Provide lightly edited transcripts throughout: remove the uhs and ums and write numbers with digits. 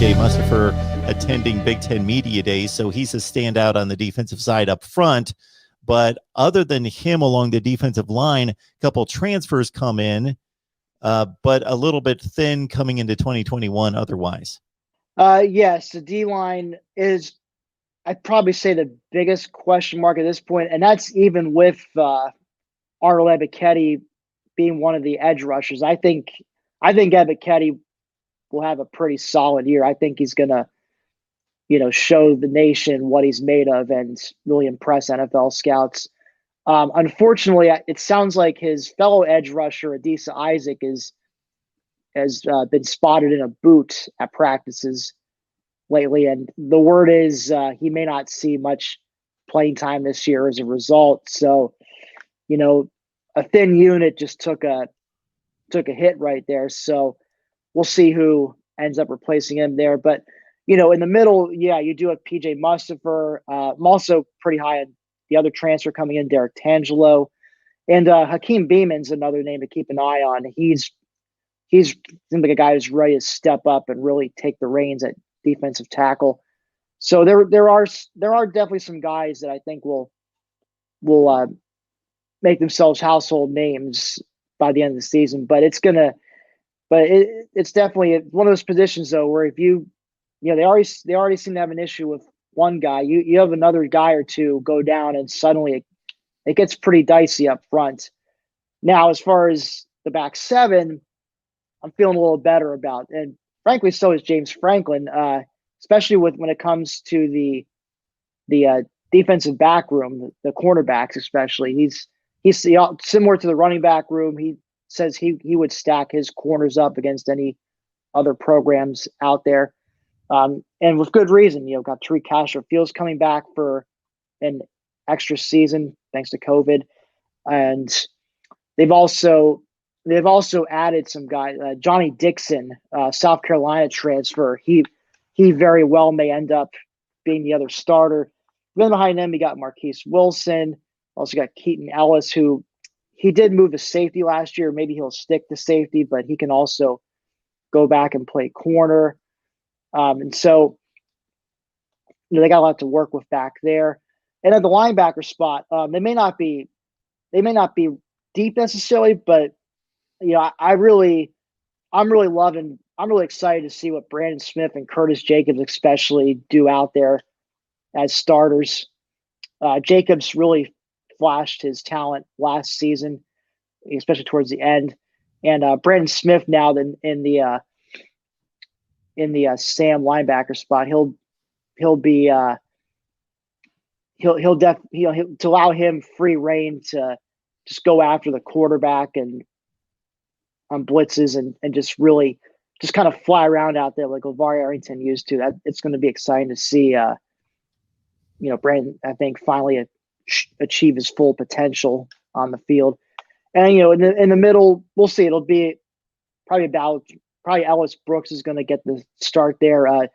PJ Mustipher attending Big Ten Media Days, so he's a standout on the defensive side up front. But other than him along the defensive line, a couple transfers come in, but a little bit thin coming into 2021 otherwise. Yes, the D-line is, I'd probably say, the biggest question mark at this point, and that's even with Arnold Ebiketie being one of the edge rushers. I think Ebiketie will have a pretty solid year. I think he's going to, show the nation what he's made of and really impress NFL scouts. Unfortunately, it sounds like his fellow edge rusher, Adisa Isaac, has been spotted in a boot at practices lately. And the word is he may not see much playing time this year as a result. So, a thin unit just took a hit right there. So we'll see who ends up replacing him there. But, in the middle, you do have PJ Mustipher. I'm also pretty high on the other transfer coming in, Derek Tangelo. And Hakeem Beeman's another name to keep an eye on. He's seems like a guy who's ready to step up and really take the reins at defensive tackle. So there are definitely some guys that I think will make themselves household names by the end of the season. But it's definitely one of those positions though where if they already seem to have an issue with one guy. You have another guy or two go down, and suddenly it gets pretty dicey up front. Now, as far as the back seven, I'm feeling a little better about, and frankly, so is James Franklin, especially when it comes to the defensive back room, the cornerbacks especially. He's similar to the running back room. He says he would stack his corners up against any other programs out there. And with good reason. Got Tariq Castro-Fields coming back for an extra season thanks to COVID, and they've also added some guys. Johnny Dixon, South Carolina transfer. He very well may end up being the other starter. Then behind him, we got Marquise Wilson. Also got Keaton Ellis, who he did move to safety last year. Maybe he'll stick to safety, but he can also go back and play corner. And so, they got a lot to work with back there. And at the linebacker spot, they may not be deep necessarily, but I'm really excited to see what Brandon Smith and Curtis Jacobs especially do out there as starters. Jacobs really flashed his talent last season, especially towards the end. And Brandon Smith now in the Sam linebacker spot, he'll to allow him free reign to just go after the quarterback and on blitzes and just kind of fly around out there like LeVar Arrington used to. That it's going to be exciting to see. Brandon, I think, finally achieve his full potential on the field. And in the middle, we'll see. It'll be probably Ellis Brooks is going to get the start there.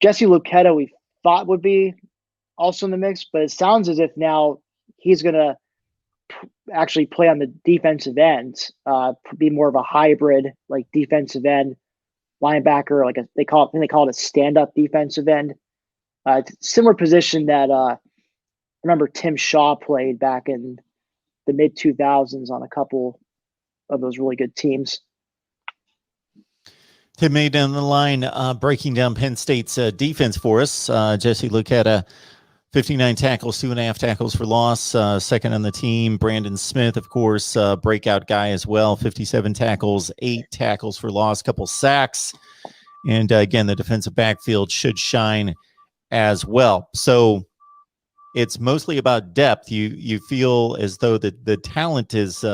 Jesse Luchetta we thought would be also in the mix, but it sounds as if now he's going to actually play on the defensive end, be more of a hybrid, like defensive end linebacker, like they call it a stand-up defensive end. Similar position that I remember Tim Shaw played back in the mid 2000s on a couple of those really good teams. Tim May down the line, breaking down Penn State's defense for us. Jesse Luchetta, 59 tackles, 2.5 tackles for loss, second on the team. Brandon Smith, of course, breakout guy as well, 57 tackles, 8 tackles for loss, couple sacks. And again, the defensive backfield should shine as well. So it's mostly about depth. You feel as though the talent is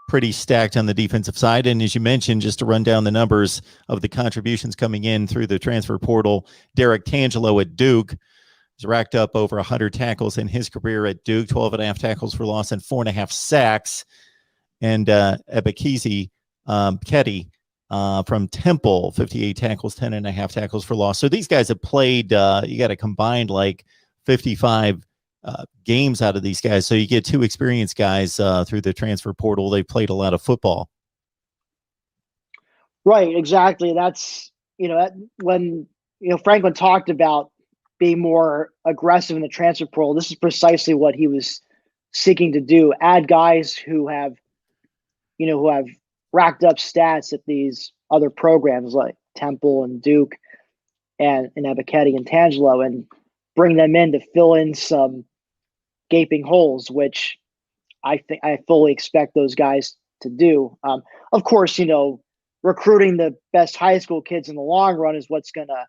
pretty stacked on the defensive side. And as you mentioned, just to run down the numbers of the contributions coming in through the transfer portal, Derek Tangelo at Duke has racked up over 100 tackles in his career at Duke, 12.5 tackles for loss and 4.5 sacks. And Ebiketie from Temple, 58 tackles, 10.5 tackles for loss. So these guys have played, you got a combined like 55 games out of these guys. So you get 2 experienced guys through the transfer portal. They played a lot of football. Right, exactly. That's, when Franklin talked about being more aggressive in the transfer portal, this is precisely what he was seeking to do: add guys who have racked up stats at these other programs like Temple and Duke and Ebiketie and Tangelo, and bring them in to fill in some gaping holes, which I fully expect those guys to do. Of course, recruiting the best high school kids in the long run is what's going to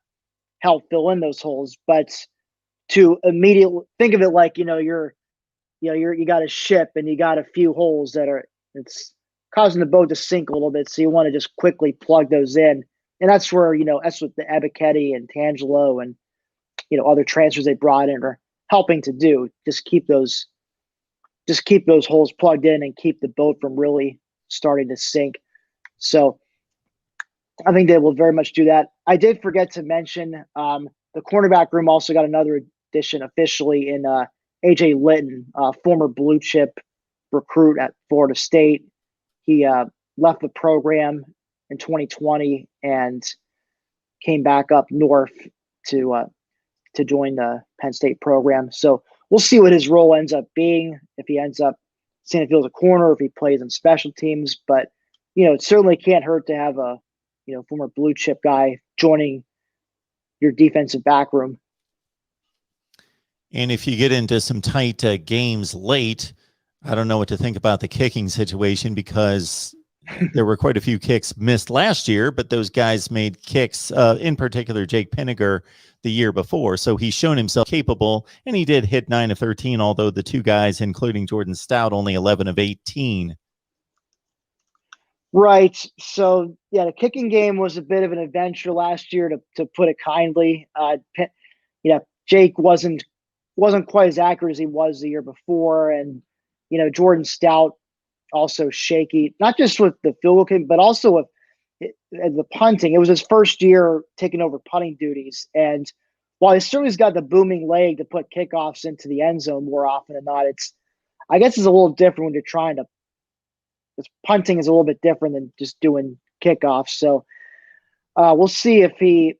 help fill in those holes. But to immediately think of it like, you got a ship and you got a few holes it's causing the boat to sink a little bit. So you want to just quickly plug those in. And that's where, that's what the Ebiketie and Tangelo and, other transfers they brought in are helping to do. Just keep those holes plugged in and keep the boat from really starting to sink. So I think they will very much do that. I did forget to mention the cornerback room also got another addition officially in AJ Litton, former blue chip recruit at Florida State. He left the program in 2020 and came back up north to join the Penn State program. So we'll see what his role ends up being, if he ends up seeing if he was a corner, if he plays in special teams. But, it certainly can't hurt to have a, former blue chip guy joining your defensive back room. And if you get into some tight games late, I don't know what to think about the kicking situation, because there were quite a few kicks missed last year, but those guys made kicks, in particular, Jake Pinniger, the year before. So he's shown himself capable, and he did hit 9 of 13, although the two guys, including Jordan Stout, only 11 of 18. Right. So, yeah, the kicking game was a bit of an adventure last year, to put it kindly. Jake wasn't quite as accurate as he was the year before. And, Jordan Stout also shaky, not just with the field goal kicking, but also with the punting. It was his first year taking over punting duties. And while he certainly's got the booming leg to put kickoffs into the end zone more often than not, I guess it's a little different when you're trying to, because punting is a little bit different than just doing kickoffs. So we'll see if he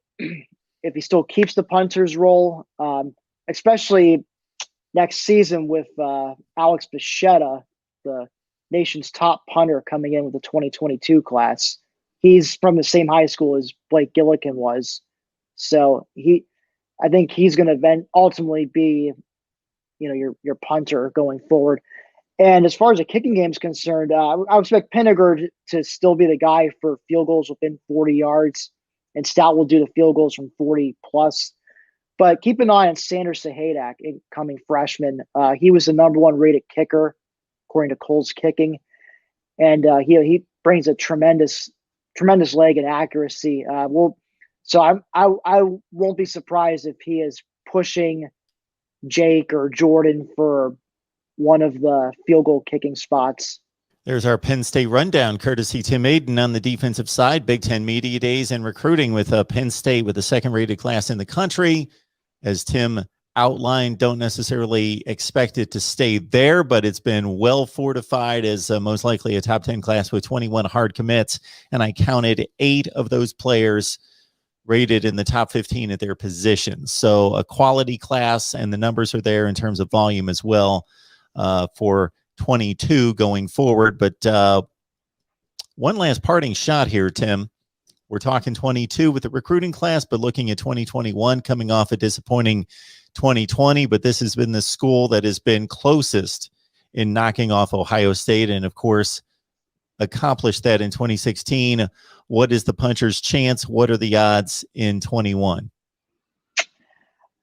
still keeps the punter's role, especially next season with Alex Luchetta, the nation's top punter, coming in with the 2022 class. He's from the same high school as Blake Gillikin was. So I think he's going to ultimately be, your punter going forward. And as far as the kicking game is concerned, I expect Pinniger to still be the guy for field goals within 40 yards, and Stout will do the field goals from 40 plus. But keep an eye on Sanders Sahadak, incoming freshman. He was the number one rated kicker, according to Cole's Kicking. And he brings a tremendous leg and accuracy. So I won't be surprised if he is pushing Jake or Jordan for one of the field goal kicking spots. There's our Penn State rundown, courtesy Tim Aiden on the defensive side. Big Ten Media Days and recruiting with Penn State with the second-rated class in the country. As Tim outlined, don't necessarily expect it to stay there, but it's been well fortified as most likely a top 10 class with 21 hard commits. And I counted 8 of those players rated in the top 15 at their positions. So a quality class, and the numbers are there in terms of volume as well for 22 going forward. But one last parting shot here, Tim. We're talking 22 with the recruiting class, but looking at 2021, coming off a disappointing 2020. But this has been the school that has been closest in knocking off Ohio State, and of course accomplished that in 2016. What is the puncher's chance? What are the odds in 21?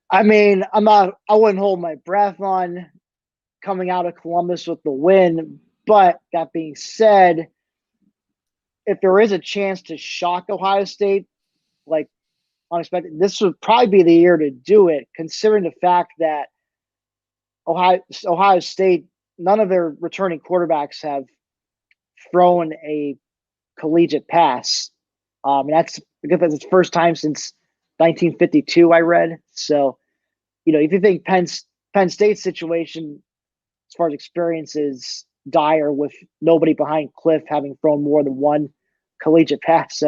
I mean, I wouldn't hold my breath on coming out of Columbus with the win. But that being said, if there is a chance to shock Ohio State, like unexpected, this would probably be the year to do it, considering the fact that Ohio State, none of their returning quarterbacks have thrown a collegiate pass. And that's the first time since 1952, I read. So, if you think Penn State's situation, as far as experience, is dire with nobody behind Cliff having thrown more than one collegiate pass,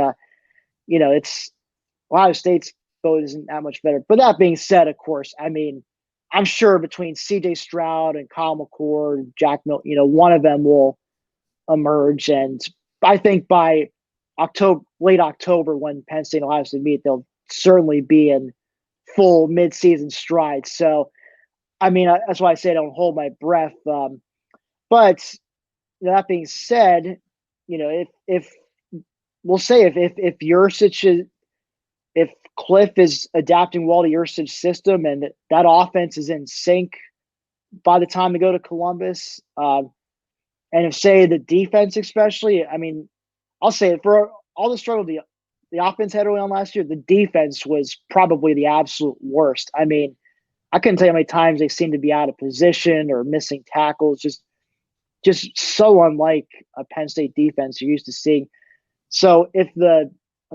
Ohio State's boat isn't that much better. But that being said, of course, I mean, I'm sure between C.J. Stroud and Kyle McCord, Jack Milton, one of them will emerge. And I think by late October, when Penn State and Ohio State meet, they'll certainly be in full midseason stride. So, I mean, that's why I say I don't hold my breath. But that being said, if we'll say if Yurcich if Cliff is adapting well to Yurcich's system and that offense is in sync by the time they go to Columbus, and if say the defense especially, I mean, I'll say it, for all the struggle the offense had early on last year, the defense was probably the absolute worst. I mean, I couldn't tell you how many times they seemed to be out of position or missing tackles, just so unlike a Penn State defense you're used to seeing. So if the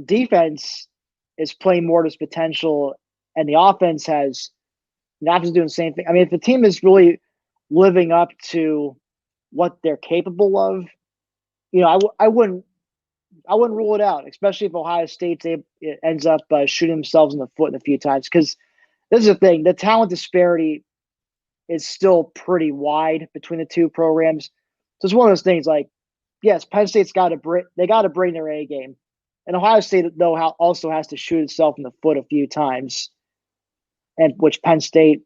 defense is playing more to its potential and the offense is doing the same thing, I mean, if the team is really living up to what they're capable of, I wouldn't rule it out, especially if Ohio State ends up shooting themselves in the foot a few times. Because this is the thing, the talent disparity is still pretty wide between the two programs. So it's one of those things like, yes, Penn State's got to bring their A game. And Ohio State, though, also has to shoot itself in the foot a few times, and which Penn State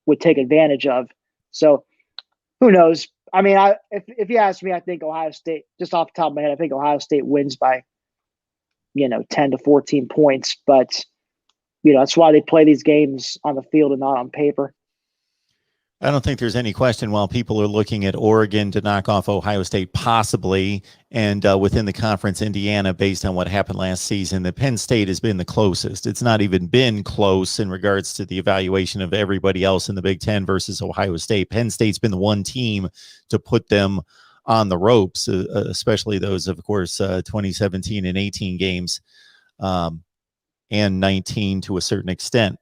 would take advantage of. So who knows? I mean, if you ask me, I think Ohio State, just off the top of my head, I think Ohio State wins by, 10 to 14 points. But, that's why they play these games on the field and not on paper. I don't think there's any question while people are looking at Oregon to knock off Ohio State possibly, and within the conference, Indiana, based on what happened last season, that Penn State has been the closest. It's not even been close in regards to the evaluation of everybody else in the Big Ten versus Ohio State. Penn State's been the one team to put them on the ropes, especially those, of course, 2017 and 18 games, and 19 to a certain extent.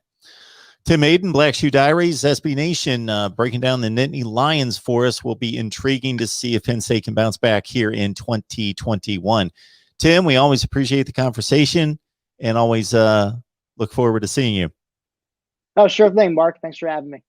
Tim Aiden, Black Shoe Diaries, SB Nation, breaking down the Nittany Lions for us. Will be intriguing to see if Penn State can bounce back here in 2021. Tim, we always appreciate the conversation and always look forward to seeing you. Oh, sure thing, Mark. Thanks for having me.